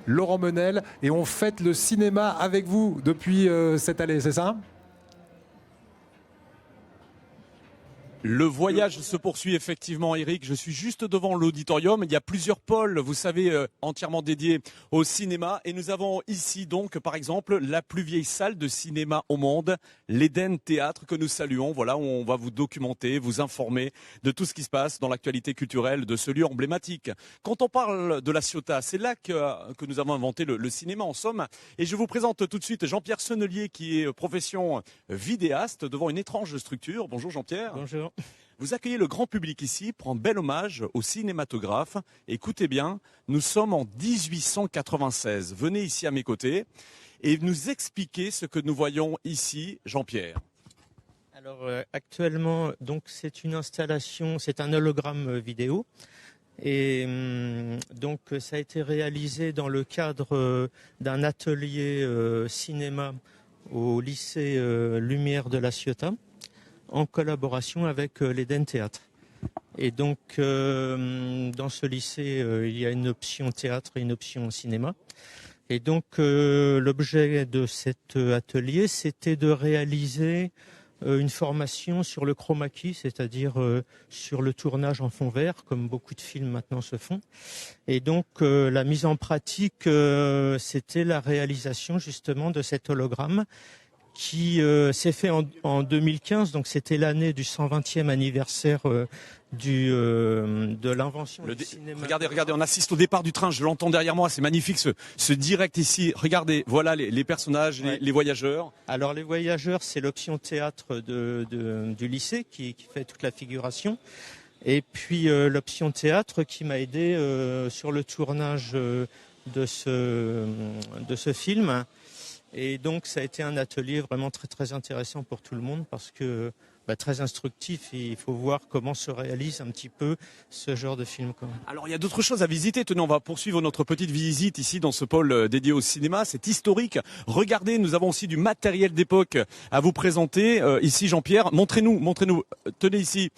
Laurent Menel, et on fête le cinéma avec vous depuis cette allée, c'est ça ? Le voyage se poursuit effectivement, Eric. Je suis juste devant l'auditorium. Il y a plusieurs pôles, vous savez, entièrement dédiés au cinéma. Et nous avons ici donc, par exemple, la plus vieille salle de cinéma au monde, l'Eden Théâtre, que nous saluons. Voilà, où on va vous documenter, vous informer de tout ce qui se passe dans l'actualité culturelle de ce lieu emblématique. Quand on parle de la Ciotat, c'est là que nous avons inventé le cinéma en somme. Et je vous présente tout de suite Jean-Pierre Sennelier, qui est profession vidéaste devant une étrange structure. Bonjour Jean-Pierre. Bonjour. Vous accueillez le grand public ici pour un bel hommage au cinématographe. Écoutez bien, nous sommes en 1896. Venez ici à mes côtés et nous expliquer ce que nous voyons ici, Jean-Pierre. Alors actuellement, donc c'est une installation, c'est un hologramme vidéo. Et donc ça a été réalisé dans le cadre d'un atelier cinéma au lycée Lumière de la Ciotat, en collaboration avec l'Eden Théâtre. Et donc, dans ce lycée, il y a une option théâtre et une option cinéma. Et donc, l'objet de cet atelier, c'était de réaliser une formation sur le chroma key, c'est-à-dire sur le tournage en fond vert, comme beaucoup de films maintenant se font. Et donc, la mise en pratique, c'était la réalisation justement de cet hologramme qui s'est fait en 2015, donc c'était l'année du 120e anniversaire de l'invention du cinéma. Regardez, on assiste au départ du train, je l'entends derrière moi, c'est magnifique ce direct ici. Regardez, voilà les personnages, Ouais. les voyageurs. Alors les voyageurs, c'est l'option théâtre du lycée qui fait toute la figuration. Et puis l'option théâtre qui m'a aidé sur le tournage de ce film. Et donc ça a été un atelier vraiment très très intéressant pour tout le monde parce que très instructif. Et il faut voir comment se réalise un petit peu ce genre de film. Alors il y a d'autres choses à visiter. Tenez, on va poursuivre notre petite visite ici dans ce pôle dédié au cinéma. C'est historique. Regardez, nous avons aussi du matériel d'époque à vous présenter. Ici Jean-Pierre, montrez-nous. Tenez ici.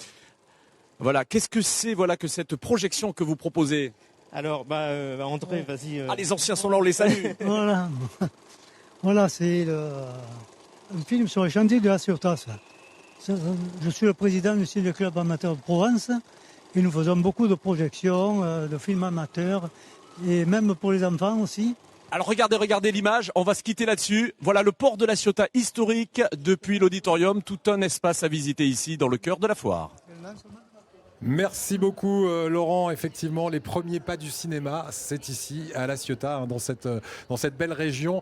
Voilà, qu'est-ce que c'est que cette projection que vous proposez ? Alors André, vas-y. Ah, les anciens sont là, on les salue. Voilà, c'est un film sur les chantiers de la Ciotat. Je suis le président du Ciné Club Amateur de Provence et nous faisons beaucoup de projections, de films amateurs et même pour les enfants aussi. Alors regardez l'image, on va se quitter là-dessus. Voilà le port de la Ciotat historique depuis l'auditorium, tout un espace à visiter ici dans le cœur de la foire. Merci beaucoup Laurent. Effectivement, les premiers pas du cinéma, c'est ici à La Ciotat, dans cette belle région